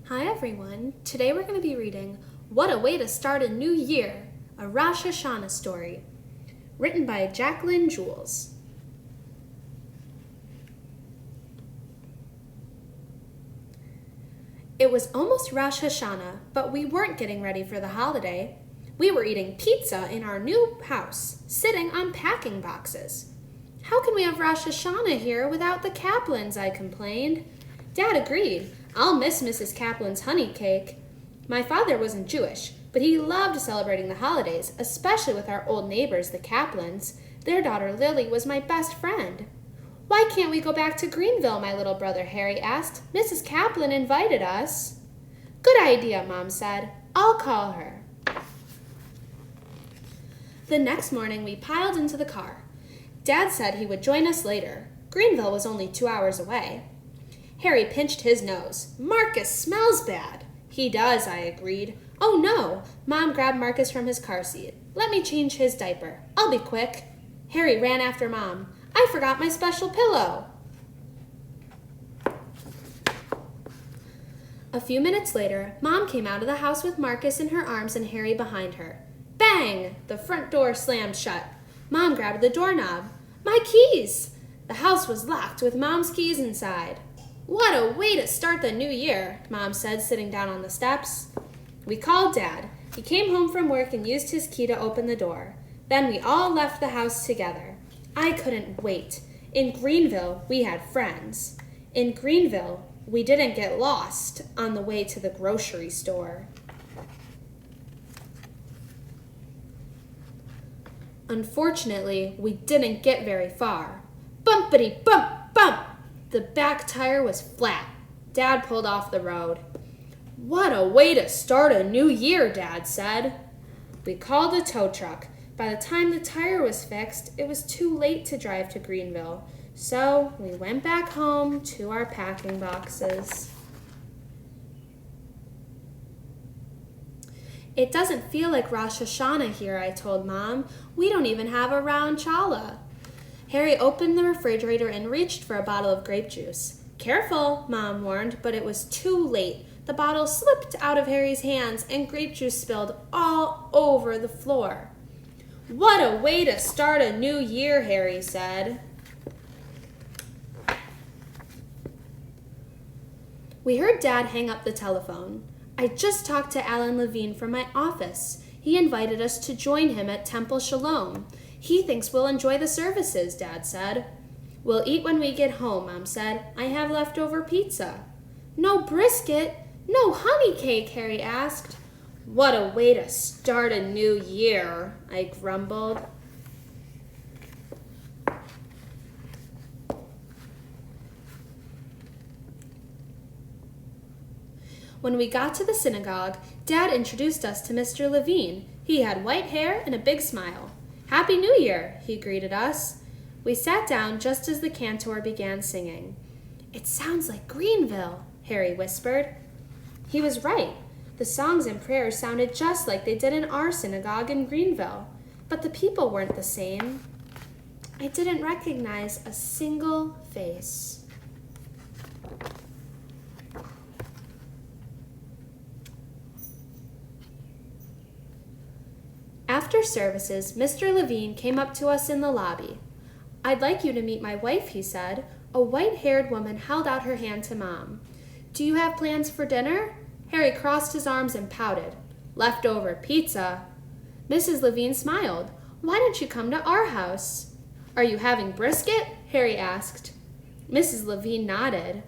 Hi everyone, today we're going to be reading What a Way to Start a New Year, a Rosh Hashanah story, written by Jacqueline, Jules. It was almost Rosh Hashanah, but we weren't getting ready for the holiday. We were eating pizza in our new house, sitting on packing boxes. How can we have Rosh Hashanah here without the Kaplans, I complained. Dad agreed. I'll miss Mrs. Kaplan's honey cake. My father wasn't Jewish, but he loved celebrating the holidays, especially with our old neighbors, the Kaplans. Their daughter Lily was my best friend. Why can't we go back to Greenville, my little brother Harry asked. Mrs. Kaplan invited us. Good idea, Mom said. I'll call her. The next morning, we piled into the car. Dad said he would join us later. Greenville was only 2 hours away. Harry pinched his nose. Marcus smells bad. He does, I agreed. Oh no! Mom grabbed Marcus from his car seat. Let me change his diaper. I'll be quick. Harry ran after Mom. I forgot my special pillow. A few minutes later, Mom came out of the house with Marcus in her arms and Harry behind her. Bang! The front door slammed shut. Mom grabbed the doorknob. My keys! The house was locked with Mom's keys inside. What a way to start the new year, Mom said, sitting down on the steps. We called Dad. He came home from work and used his key to open the door. Then we all left the house together. I couldn't wait. In Greenville, we had friends. In Greenville, we didn't get lost on the way to the grocery store. Unfortunately, we didn't get very far. Bumpity bump bump! The back tire was flat. Dad pulled off the road. What a way to start a new year, Dad said. We called a tow truck. By the time the tire was fixed, it was too late to drive to Greenville. So we went back home to our packing boxes. It doesn't feel like Rosh Hashanah here, I told Mom. We don't even have a round challah. Harry opened the refrigerator and reached for a bottle of grape juice. Careful, Mom warned, but it was too late. The bottle slipped out of Harry's hands and grape juice spilled all over the floor. What a way to start a new year, Harry said. We heard Dad hang up the telephone. I just talked to Alan Levine from my office. He invited us to join him at Temple Shalom. He thinks we'll enjoy the services, Dad said. We'll eat when we get home, Mom said. I have leftover pizza. No brisket? No honey cake, Harry asked. What a way to start a new year, I grumbled. When we got to the synagogue, Dad introduced us to Mr. Levine. He had white hair and a big smile. Happy New Year, he greeted us. We sat down just as the cantor began singing. It sounds like Greenville, Harry whispered. He was right. The songs and prayers sounded just like they did in our synagogue in Greenville, but the people weren't the same. I didn't recognize a single face. After services, Mr. Levine came up to us in the lobby. I'd like you to meet my wife, he said. A white-haired woman held out her hand to Mom. Do you have plans for dinner? Harry crossed his arms and pouted. Leftover pizza. Mrs. Levine smiled. Why don't you come to our house? Are you having brisket? Harry asked. Mrs. Levine nodded.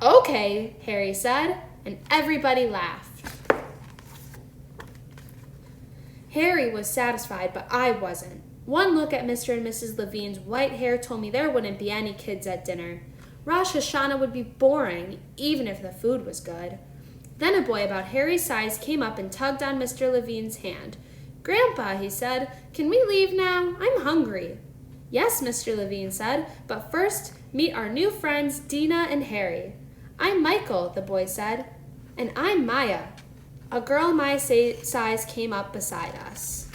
Okay, Harry said, and everybody laughed. Harry was satisfied, but I wasn't. One look at Mr. and Mrs. Levine's white hair told me there wouldn't be any kids at dinner. Rosh Hashanah would be boring, even if the food was good. Then a boy about Harry's size came up and tugged on Mr. Levine's hand. Grandpa, he said, can we leave now? I'm hungry. Yes, Mr. Levine said, but first meet our new friends Dina and Harry. I'm Michael, the boy said, and I'm Maya. A girl my size came up beside us.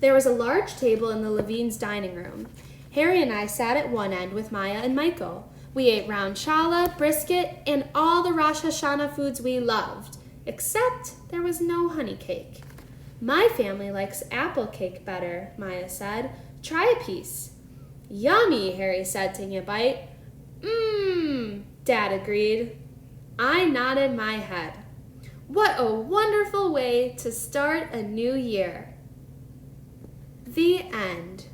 There was a large table in the Levine's dining room. Harry and I sat at one end with Maya and Michael. We ate round challah, brisket, and all the Rosh Hashanah foods we loved, except there was no honey cake. My family likes apple cake better, Maya said. Try a piece. Yummy, Harry said, taking a bite. Dad agreed. I nodded my head. What a wonderful way to start a new year. The end.